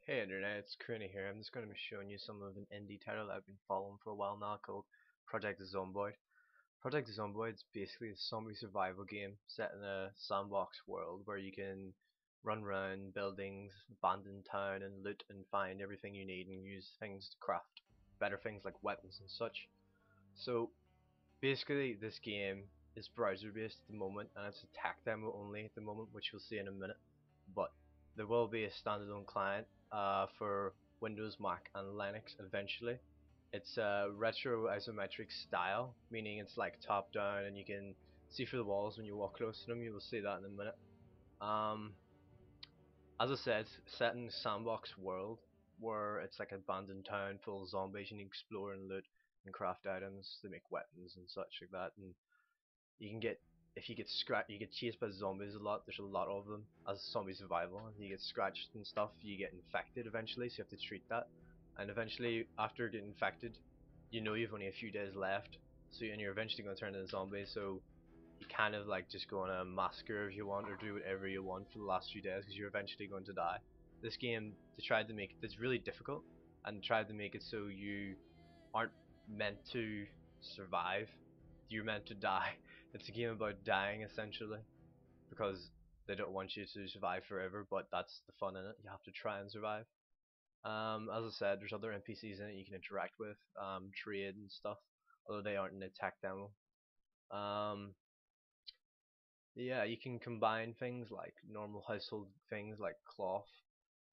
Hey Internet, it's Crainey here. I'm just going to be showing you some of an indie title I've been following for a while now called Project Zomboid. Project Zomboid is basically a zombie survival game set in a sandbox world where you can run around buildings, abandoned town and loot and find everything you need and use things to craft better things like weapons and such. So basically this game is browser based at the moment and it's a tech demo only at the moment, which you'll see in a minute, but there will be a standalone client for Windows, Mac and Linux eventually. It's a retro isometric style, meaning it's like top down and you can see through the walls when you walk close to them. You will see that in a minute. um, as I said, it's set in a sandbox world where it's like an abandoned town full of zombies and you explore and loot and craft items to make weapons and such like that. And you can get, if you get scratched, you get chased by zombies a lot. There's a lot of them as zombie survival. You get scratched and stuff. You get infected eventually, so you have to treat that. And eventually, after getting infected, you know you've only a few days left. So and you're eventually going to turn into a zombie. So you kind of like just go on a massacre if you want, or do whatever you want for the last few days because you're eventually going to die. This game, they tried to make it, it's really difficult, and tried to make it so you aren't meant to survive. You're meant to die. It's a game about dying essentially, because they don't want you to survive forever, but that's the fun in it. You have to try and survive. As I said, there's other NPCs in it you can interact with, trade and stuff, although they aren't in the tech demo. Um, yeah, you can combine things like normal household things like cloth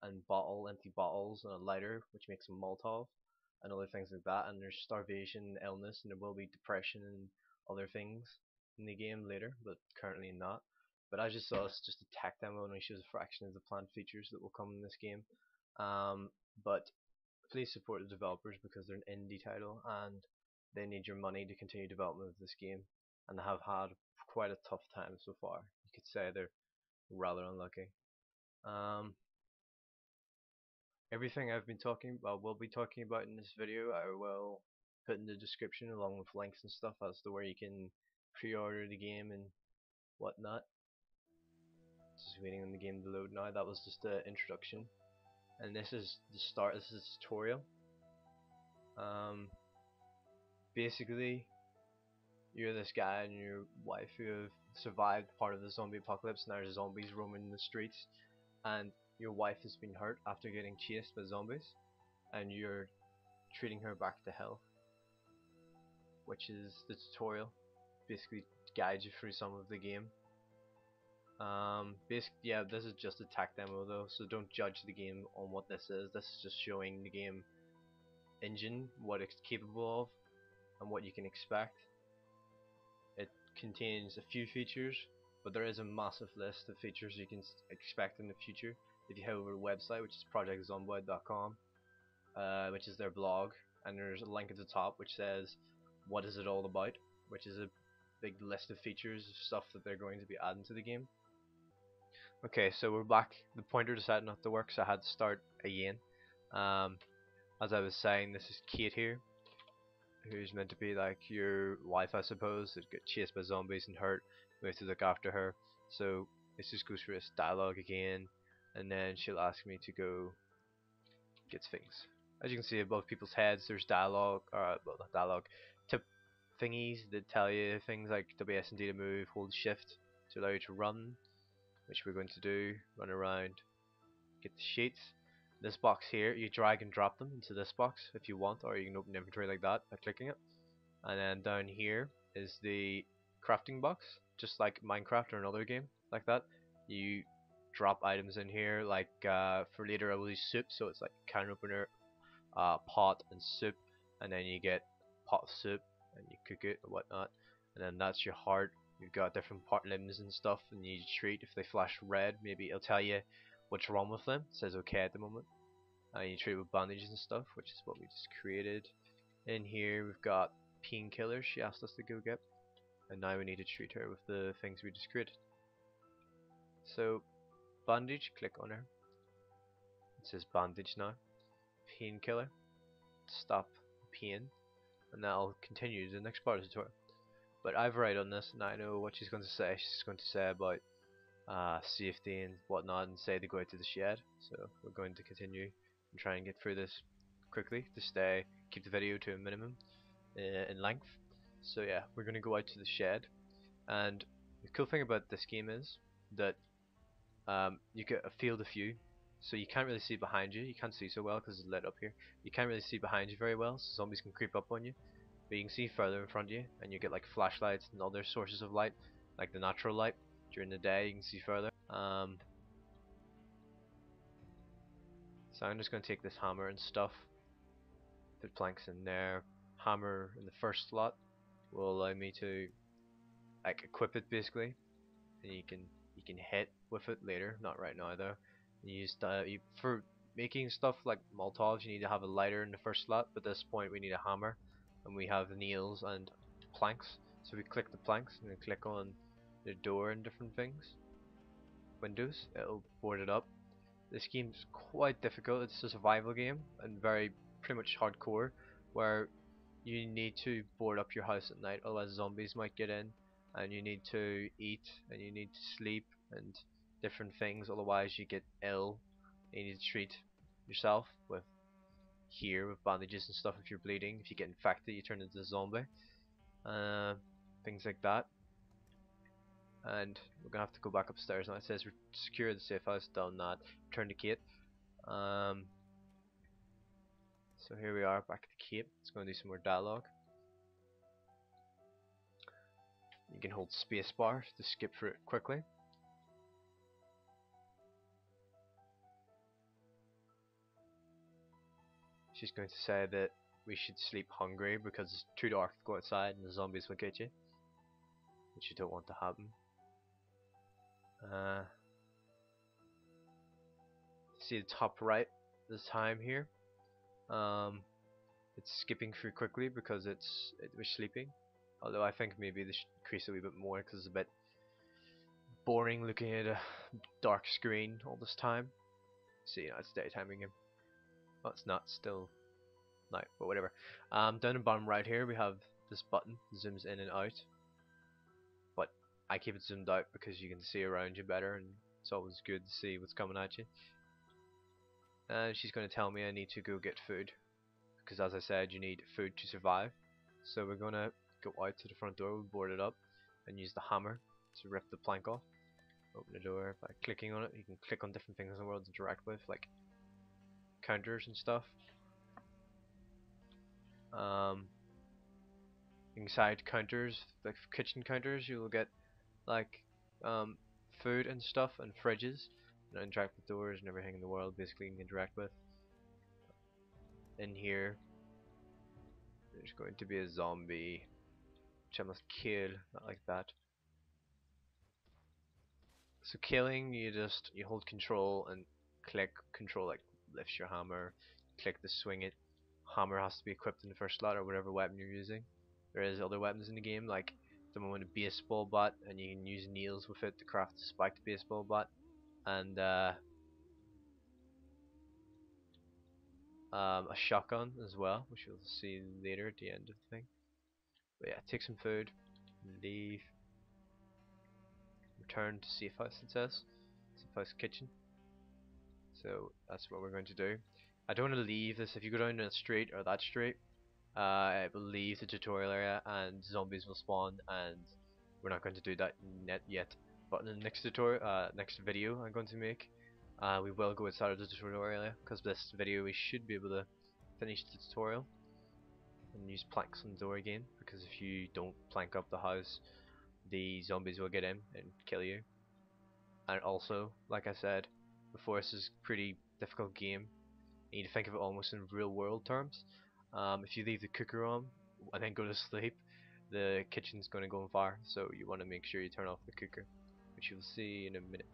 and empty bottles and a lighter, which makes a Molotov, and other things like that. And there's starvation, illness, and there will be depression and other things in the game later, but currently not. But as you saw, it's just a tech demo and only shows a fraction of the planned features that will come in this game. But please support the developers because they're an indie title and they need your money to continue development of this game, and they have had quite a tough time so far. You could say they're rather unlucky. Um, Everything I've been talking about, will be talking about in this video, I will put in the description along with links and stuff as to where you can pre-order the game and whatnot. Just waiting on the game to load now. That was just the introduction, and this is the start. This is the tutorial. Um, Basically, you're this guy and your wife who have survived part of the zombie apocalypse, and there's zombies roaming the streets, and your wife has been hurt after getting chased by zombies, and you're treating her back to health, which is the tutorial. Basically guides you through some of the game. Yeah, this is just a tech demo though, so don't judge the game on what this is. This is just showing the game engine, what it's capable of, and what you can expect. It contains a few features, but there is a massive list of features you can expect in the future if you head over to the website, which is projectzomboid.com, which is their blog, and there's a link at the top which says what is it all about, which is a big list of features of stuff that they're going to be adding to the game. Okay, so we're back. The pointer decided not to work, so I had to start again. As I was saying, this is Kate here, who's meant to be like your wife, I suppose, that got chased by zombies and hurt. We have to look after her. So let's just go through this dialogue again, and then she'll ask me to go get things. As you can see above people's heads, there's dialogue, or well, not dialogue, tip thingies that tell you things like WS and D to move, hold shift to allow you to run, which we're going to do. Run around, get the sheets. This box here, you drag and drop them into this box if you want, or you can open the inventory like that by clicking it. And then down here is the crafting box, just like Minecraft or another game like that. You drop items in here, like for later I will use soup, so it's like can opener, pot and soup, and then you get pot of soup and you cook it or whatnot, and then that's your heart. You've got different part limbs and stuff, and you treat. If they flash red, maybe it'll tell you what's wrong with them. It says okay at the moment. You treat with bandages and stuff, which is what we just created. In here we've got painkillers she asked us to go get, and now we need to treat her with the things we just created. So bandage, click on her. It says bandage now. Painkiller, stop pain, and that'll continue to the next part of the tutorial. But I've read on this and I know what she's going to say. She's going to say about safety and whatnot, and say to go out to the shed. So we're going to continue and try and get through this quickly to keep the video to a minimum in length. So yeah, we're gonna go out to the shed, and the cool thing about this game is that you get a field of view, so you can't really see behind you. You can't see so well because it's lit up here. You can't really see behind you very well, so zombies can creep up on you. But you can see further in front of you, and you get like flashlights and other sources of light, like the natural light. During the day, you can see further. So I'm just going to take this hammer and stuff, put planks in there. Hammer in the first slot will allow me to like equip it basically, and you can hit with it later. Not right now though. For making stuff like Molotovs, you need to have a lighter in the first slot. But at this point, we need a hammer, and we have nails and planks. So we click the planks and then click on the door and different things, windows. It'll board it up. This game's quite difficult. It's a survival game and pretty much hardcore, where you need to board up your house at night, otherwise zombies might get in, and you need to eat and you need to sleep and different things, otherwise you get ill. You need to treat yourself with bandages and stuff if you're bleeding. If you get infected, you turn into a zombie. Things like that. And we're gonna have to go back upstairs now. It says secure the safe house, done that. Return to Kate. So here we are back at the Cape. Let's go and do some more dialogue. You can hold spacebar to skip through it quickly. She's going to say that we should sleep hungry because it's too dark to go outside and the zombies will get you, which you don't want to happen. See the top right this time here. It's skipping through quickly because we're sleeping. Although I think maybe they should increase it a wee bit more because it's a bit boring looking at a dark screen all this time. See, it's daytime again. Oh, it's not, still night, but whatever. Down in the bottom right here we have this button, zooms in and out. But I keep it zoomed out because you can see around you better, and it's always good to see what's coming at you. And she's going to tell me I need to go get food, because as I said, you need food to survive. So we're going to go out to the front door, we'll board it up, and use the hammer to rip the plank off. Open the door by clicking on it. You can click on different things in the world to interact with, like counters and stuff. Inside counters, like kitchen counters, you will get like food and stuff, and fridges, and interact with doors and everything in the world basically you can interact with. In here there's going to be a zombie which I must kill, not like that. So killing, you hold control and click control, like lifts your hammer, click to swing it. Hammer has to be equipped in the first slot or whatever weapon you're using. There is other weapons in the game, like the one with a baseball bat, and you can use nails with it to craft a spiked baseball bat, and a shotgun as well, which you'll see later at the end of the thing. But yeah, take some food, leave, return to safe house, it says. Safe house kitchen. So that's what we're going to do. I don't want to leave this. If you go down that street or that street, it will leave the tutorial area and zombies will spawn, and we're not going to do that yet. But in the next next video I'm going to make, we will go outside of the tutorial area, because this video we should be able to finish the tutorial and use planks on the door again, because if you don't plank up the house, the zombies will get in and kill you. And also, like I said before, this is a pretty difficult game. You need to think of it almost in real world terms. If you leave the cooker on and then go to sleep, the kitchen's going to go on fire, so you want to make sure you turn off the cooker, which you'll see in a minute.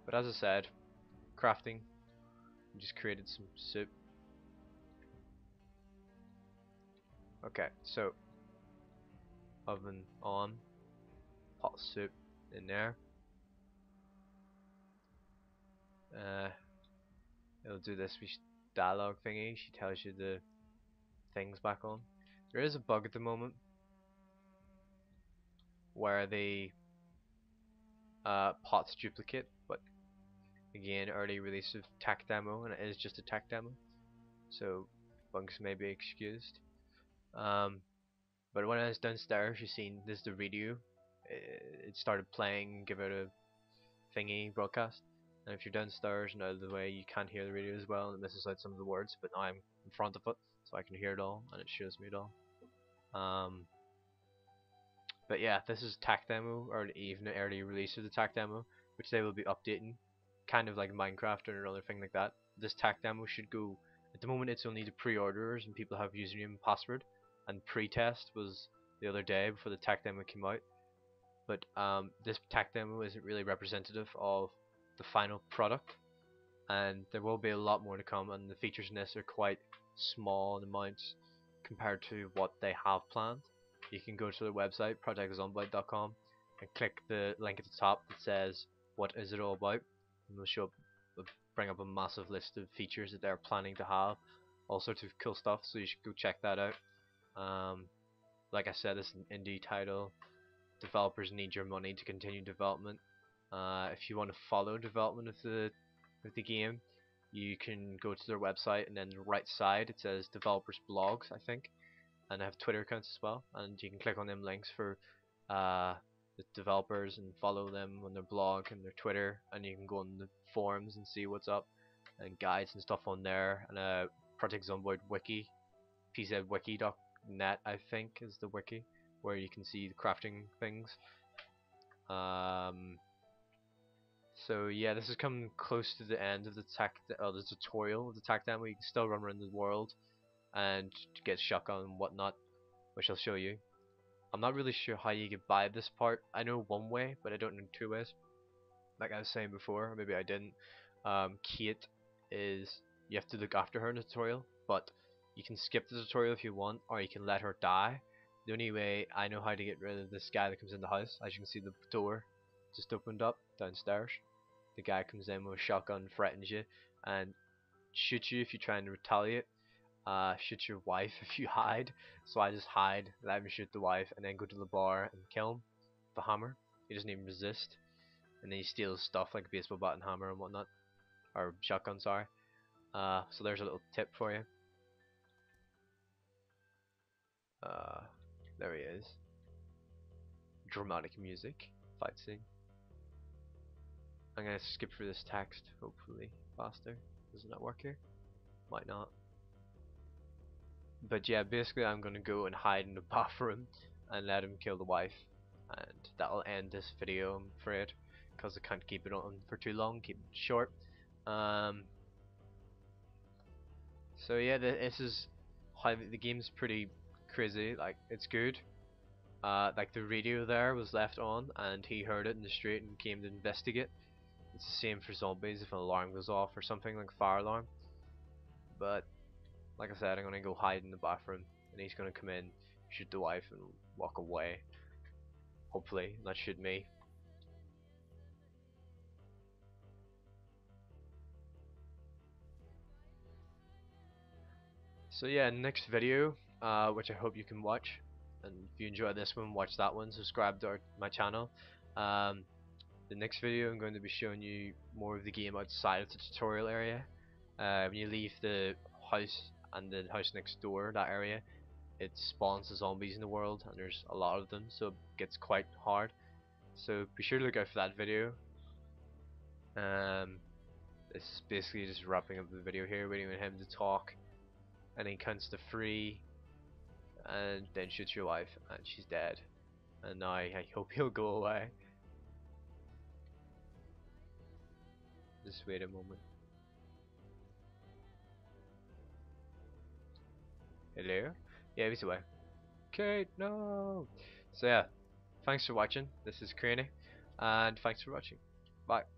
But as I said, crafting, I just created some soup. Okay, so oven on, pot of soup in there. It'll do this dialogue thingy. She tells you the things back on. There is a bug at the moment where the pots duplicate, but again, early release of tech demo, and it is just a tech demo, so bugs may be excused. Um, but when I was downstairs, you seen this is the radio. It started playing, give it a thingy broadcast. And if you're downstairs and out of the way, you can't hear the radio as well, and it misses out some of the words. But now I'm in front of it, so I can hear it all, and it shows me it all. But yeah, this is tech demo, or even the early release of the tech demo, which they will be updating, kind of like Minecraft or another thing like that. This tech demo should go. At the moment, it's only the pre-orders and people have username and password. And pre-test was the other day before the tech demo came out. But this tech demo isn't really representative of the final product, and there will be a lot more to come. And the features in this are quite small in amounts compared to what they have planned. You can go to their website, projectzomboid.com, and click the link at the top that says what is it all about, and they'll show up, bring up a massive list of features that they're planning to have, all sorts of cool stuff. So you should go check that out. Like I said, it's an indie title. Developers need your money to continue development. If you want to follow development of the game, you can go to their website, and then the right side it says developers blogs, I think, and they have Twitter accounts as well, and you can click on them links for the developers and follow them on their blog and their Twitter, and you can go on the forums and see what's up and guides and stuff on there, and Project Zomboid wiki, pzwiki.net I think is the wiki, where you can see the crafting things. So yeah, this is coming close to the end of the tutorial of the tech demo. You can still run around the world and get shotgun and whatnot, which I'll show you. I'm not really sure how you can buy this part. I know one way, but I don't know two ways. Like I was saying before, or maybe I didn't. Kate is, you have to look after her in the tutorial, but you can skip the tutorial if you want, or you can let her die. The only way I know how to get rid of this guy that comes in the house, as you can see the door just opened up downstairs. The guy comes in with a shotgun, threatens you, and shoots you if you're trying to retaliate. Shoot your wife if you hide. So I just hide, let him shoot the wife, and then go to the bar and kill him with a hammer. He doesn't even resist, and then he steals stuff like a baseball bat and hammer and whatnot, or shotgun, sorry. So there's a little tip for you. There he is. Dramatic music, fight scene. I'm gonna skip through this text, hopefully faster. Does it not work here? Might not. But yeah, basically I'm gonna go and hide in the bathroom and let him kill the wife, and that'll end this video, I'm afraid, because I can't keep it on for too long, keep it short. So yeah, this is how the game's pretty crazy. Like, it's good. Like the radio there was left on, and he heard it in the street and came to investigate. It's the same for zombies if an alarm goes off or something, like a fire alarm. But like I said, I'm gonna go hide in the bathroom, and he's gonna come in, shoot the wife, and walk away. Hopefully, not shoot me. So yeah, next video, which I hope you can watch, and if you enjoy this one, watch that one. Subscribe to my channel. The next video, I'm going to be showing you more of the game outside of the tutorial area. When you leave the house and the house next door, that area, it spawns the zombies in the world, and there's a lot of them, so it gets quite hard. So be sure to look out for that video. This is basically just wrapping up the video here, waiting for him to talk, and he counts to 3, and then shoots your wife, and she's dead. And now I hope he'll go away. Just wait a moment. Hello? Yeah, he's away. Kate, no! So yeah, thanks for watching. This is Crainey, and thanks for watching. Bye.